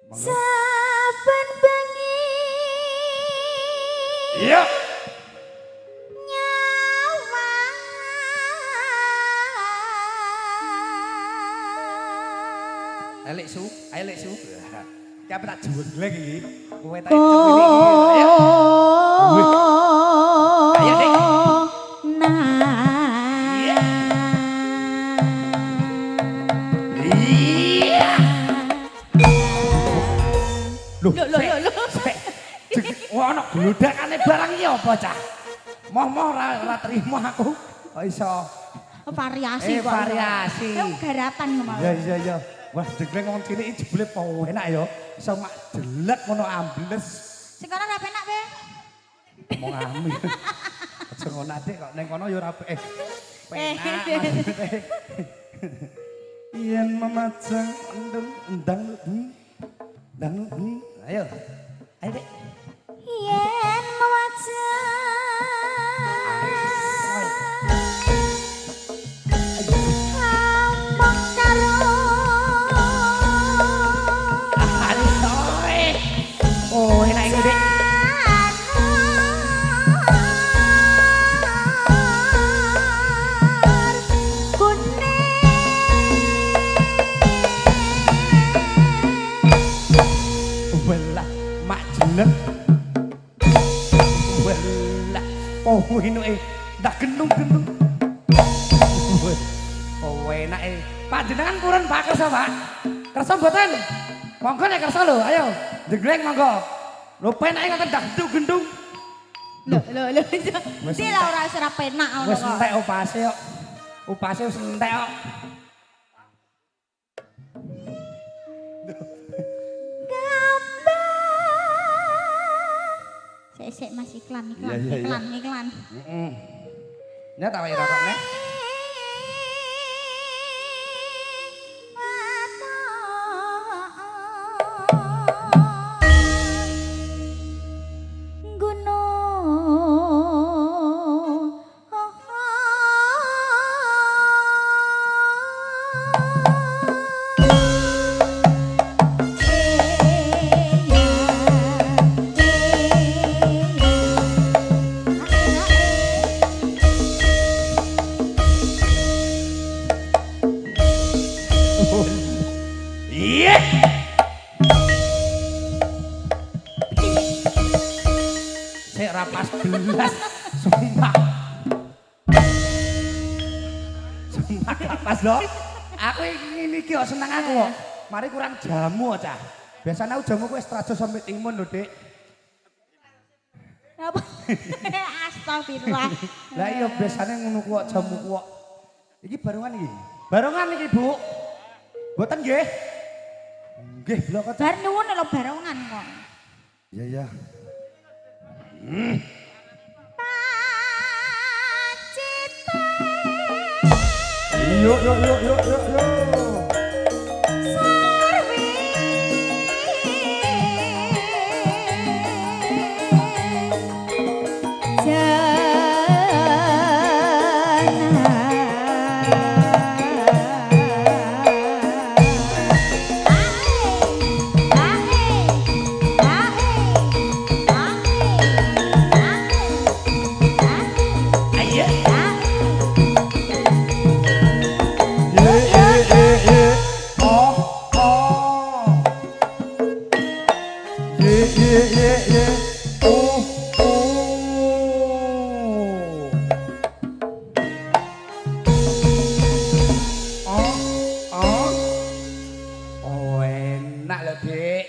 Monggo. Saben bengi. Iya. Nyawa. Elek su, elek su. Ki apa tak juweleng iki. Kowe tak cepili iki. Ayo. Ayo, Dik. Iya. Loh, wah ana glodakane barang iki apa, Cah? Moh-moh ora trimo aku. Kok iso variasi kok. Variasi. Garapan ngono. Iya. Wah, jegleng wong cilik iki jebule po enak ya. Iso mak jelek ngono ambles. Sing kono ora penak kowe. Ngomong ami. Aja ngono Dik kok ning kono ya ora penak. Yen memajang endang ayo. Ayo Dik. Yen mewajang amok karo Oh, enak iki Dik. Welah, mak jeneng. Welah, oh inuke ndak gendung-gendung. Oh enak e. Panjenengan purun Pak kersa, Pak. Kersa mboten? Monggo nek kersa lho, ayo. Jegleng monggo. Lho penake ngoten ndak gendung-gendung. Lho. Di lah ora ora penak ngono Wis kok. entek opase kok. Opase wis entek kok. Sik Mas iklan. Iya. Iklan. Heeh. Nya tak wae rokok nek. Iya. Sik ra pas belas. Sumpah. Sumpah gak pas lho. Aku ngene iki kok seneng aku kok. Mari kurang jamu Cah. Biasanya aku jamu wis trajo sampe timun lho, Dik. Apa? Astagfirullah. Lah iya biasanya ngono kok jamu kok. Iki barongan iki. Barongan iki, Bu. Mboten nggih? Nggih, blok kok. Bar nuwun lho barongan kok. Iya. Pacita. Yuk. Sarwi. Ayo. Oh, enak lho, Dik.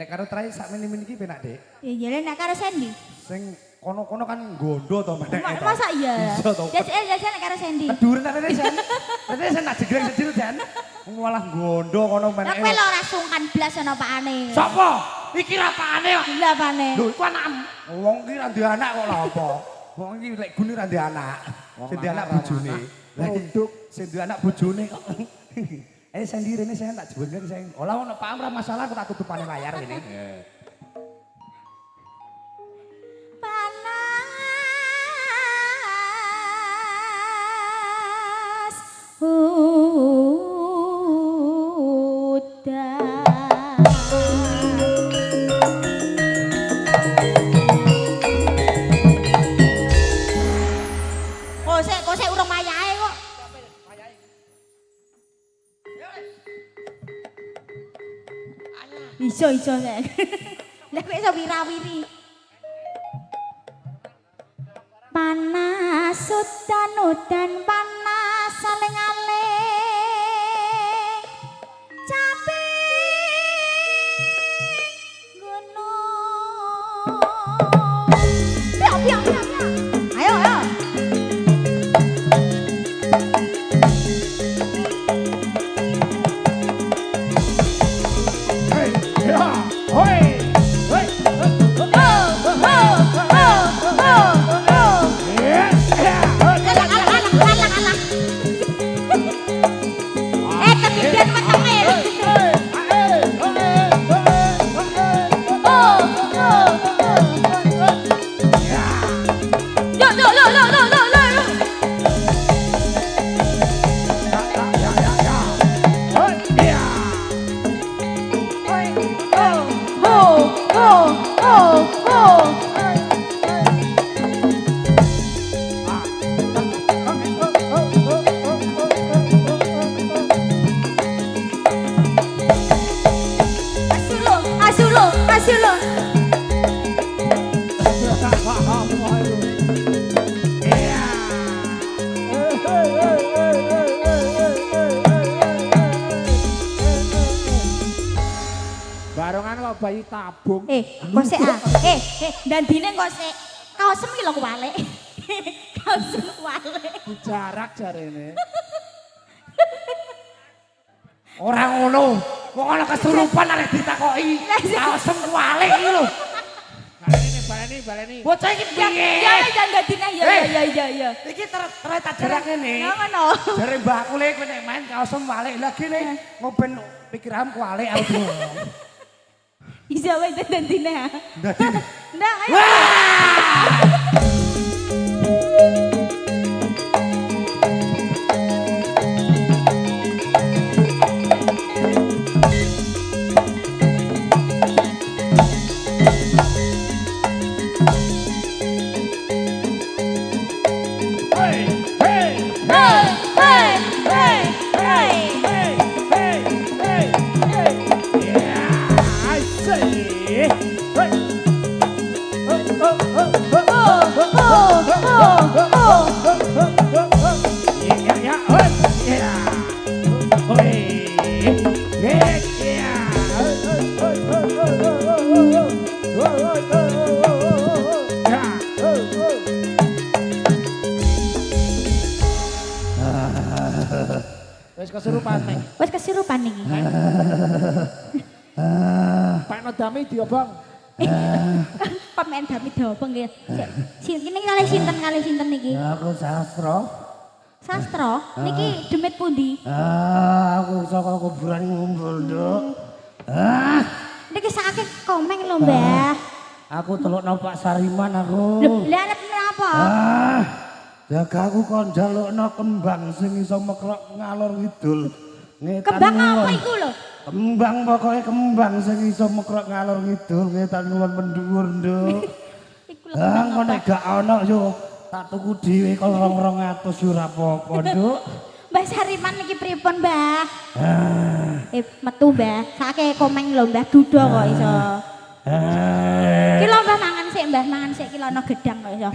Nek karo trai sak meni-meni iki penak, Dik. Ya jare nek karo Sandy. Sing kono-kono kan gondo to menek to. Masa iya? Iya to. Jajal nek karo Sandy. Keduren tak rene Sen. Rene sen tak jegreng sedil Jan. Malah gondo kono Lah menek. kowe lho ora sungkan blas ana pakane. Sopo? Iki ra pakane kok. Lha apane? Lho iku anak wong iki ra duwe anak kok lho apa? Wong iki lek gune ra duwe anak. Sing duwe anak bojone. Produk sing duwe anak bojone kok. Sendi rene saya tak jebleng saya. Olah ono paham ra masalah aku tak tutupane layar ini. Panas udan Iso sek. Lah kok iso wirawiri. Panas udan panas saling aling capek gunung. Piang. Ayo. Barongan kok bayi tabung. Kok sik ah. Dandine kok sik. Kaosem iki lho kuwalik. Kaosem kuwalik. Jarak jarene. Ora ngono. Wong ana kesurupan arek ditakoki. Kaosem kualik iki lho. Baleni. Bocah iki piye? Ya dandine ya. Iki terus tak jarak ngene. Ngono. Jare mbakku le kowe nek main kaosem walik lagi nek ngoben pikiranku walik aku. Iso wae dandine. Dadi. Ndak ayo. Wes kesurupan niki. Pak Nodami diobong. Pemain dami diobong nggih. Sini kalih sinten niki? Aku sastra. Sastra? Niki demit pundi? Aku saka kuburan ngumpul, Nduk. Niki sakake komeng lho, Mbah. Aku telukno Pak Sariman aku. Lah napa? Jaga aku kon njalukno kembang sing iso mekrok ngalor ngidul. Kembang apa iku lho? Kembang pokoke kembang sing iso mekrok ngalor ngidul ngetan ngulon pendhuwur, Nduk. Iku lho. Kok nek gak ana yo tak tuku dhewe kok 200 yo ora apa-apa, Nduk. Mbah Sariman niki pripun, Mbah? Metu, Mbah. Sakake komeng lho, Mbah. Duda kok iso. Ki lho Mbah mangan sik, Mbah, mangan sik ki lho ana gedang kok iso.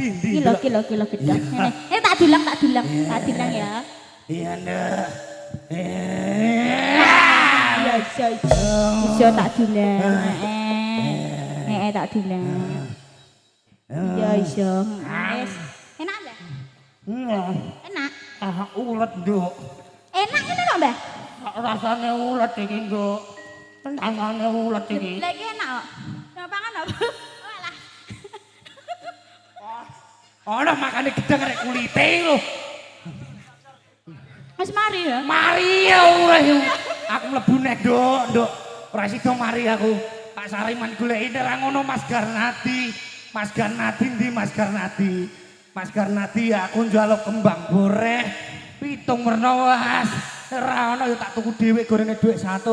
Kilo gedang. Ngene. Tak dulang ya. Iya, Nduk. Ya iso tak dulang. Tak dulang. Ya iso. Wis. Enak, Mbah? Enak. Ulet, Nduk. Enak ngene kok, Mbah? Rasane ulet iki, Nduk. Tangane ulet iki. Lah iki enak kok. Nang pangan apa? Walah. Ana makane gedang rek kulite lho. Wis mari ya. Mari ya ureh. Aku mlebu nek, Nduk. Ora sida mari aku. Pak Sariman goleki ora ngono Mas Garnadi. Mas Garnadi ndi Mas Garnadi? Mas Garnadi aku njaluk kembang boreh 7 werna was. Ora ana ya tak tuku dhewe gorenge dhuwit 100.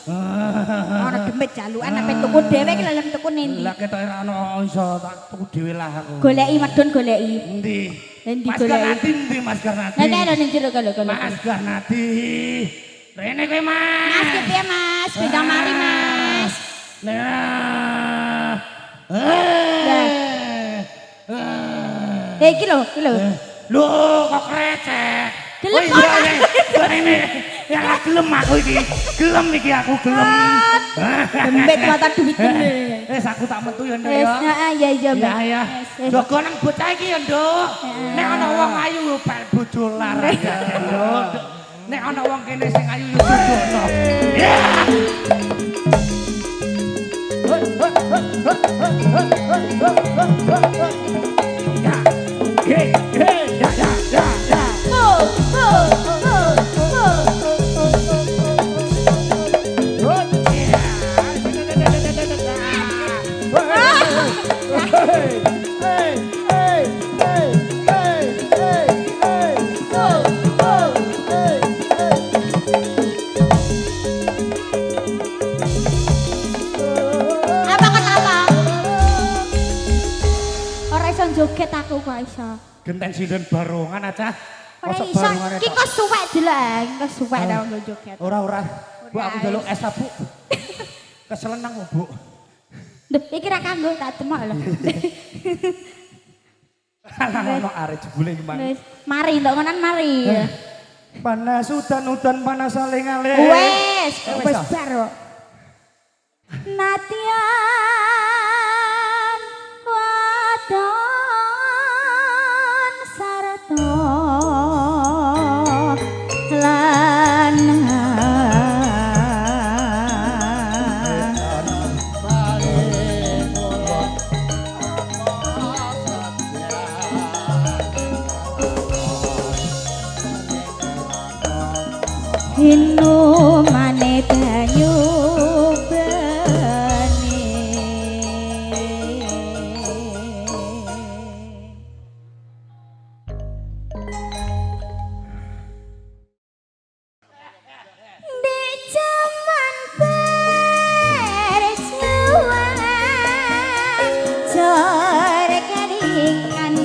Ana demit jalukan sampe tuku dhewe ki lha tuku nendi? Lah ketok ora ana iso tak tuku dhewe lah aku. Goleki medun goleki. Endi? Endi Mas goleki? Garnadi ndi Mas Garnadi? Nek ana ning jero kalau. Mas Garnadi. Rene kowe Mas. Mas piye Mas? Beda mari Mas. Nah. Iki lho, iki lho. Lho kok krecek. Gelem Oh iya iya. Ini ya gelem aku iki. Gelem iki aku gelem. Dembet mata duit bener. Aku tak metu ya Nduk Wis, ya. iya iya, Mbak. Iya iya. Jaga nang bocah iki ya Nduk. Nek ana wong ayu yo pel bojo larang Nduk. Nek ana wong kene sing ayu yo jodohno. Ya. Joget aku kok iso. Genten sinden barongan aja. Ora iso. Ki kok suwek deleng, kok suwek nek nggo joget. Ora. Bu aku njaluk es Bu. Keselenang Bu. Duh, iki ra kanggo tak temok lho. Alah ono arek jebule iki mang. Wis, mari ndok ngonan mari. Panas udan panas saling alih. Wes bar kok. Natian wadon sarta lan Hinu mane banyu beni di jaman perjuangan sore kelingan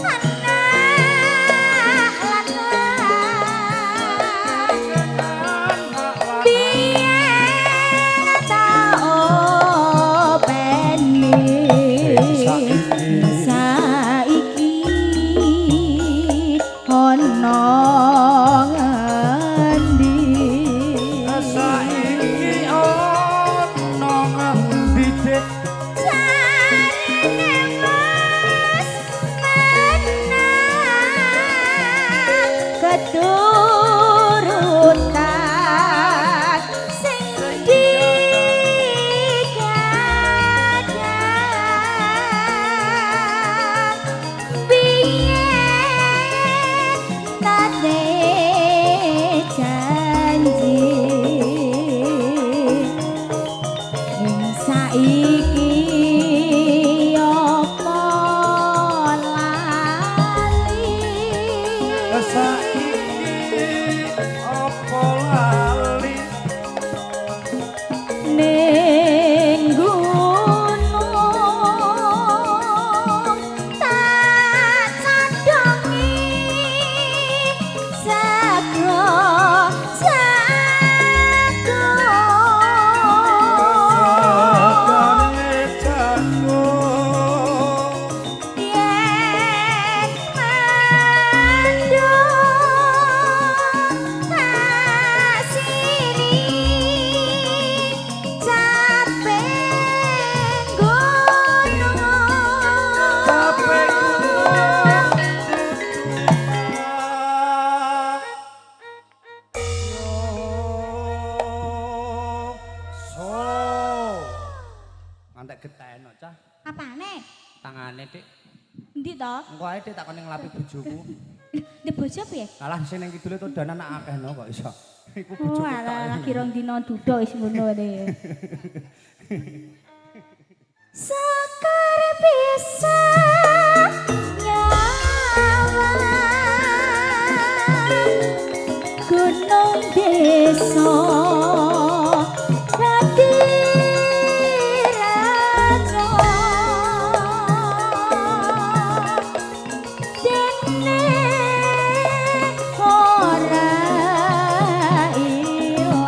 anak lanang biyen tau beni saiki ono ngendi Saiki ono ngendi Dik? jarine mas menang keturutan sing digadang biyen nate janji ing saiki apa lali Saiki apa lali ning gunung tak cadongi sego jago Sakane jago yen mandung tak siri capek gunung capek gunung so ngantek geten kok cah apane tangane Dik endi to engko ae Dik takon nglapi bojoku di bojo piye kalah sing ning kidule to danan akeh no kok iso iku oh bojoku ala lagi rong dina duduk wis ngono ne Sekar bisa nyawa gunung desa dadi raja dene ora ilang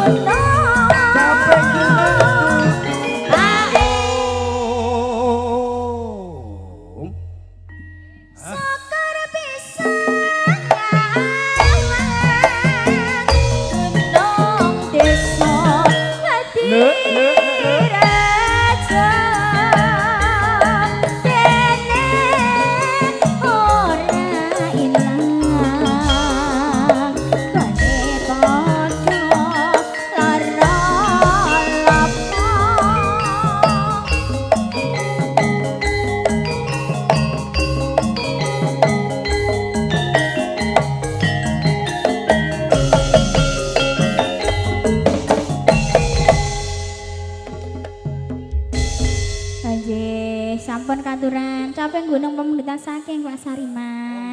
Capek Sokor pisan gunung desa dadi raja dene ora ilang bane padha lara Sampun katuran caping gunung pemungkitan saking Pak Sariman.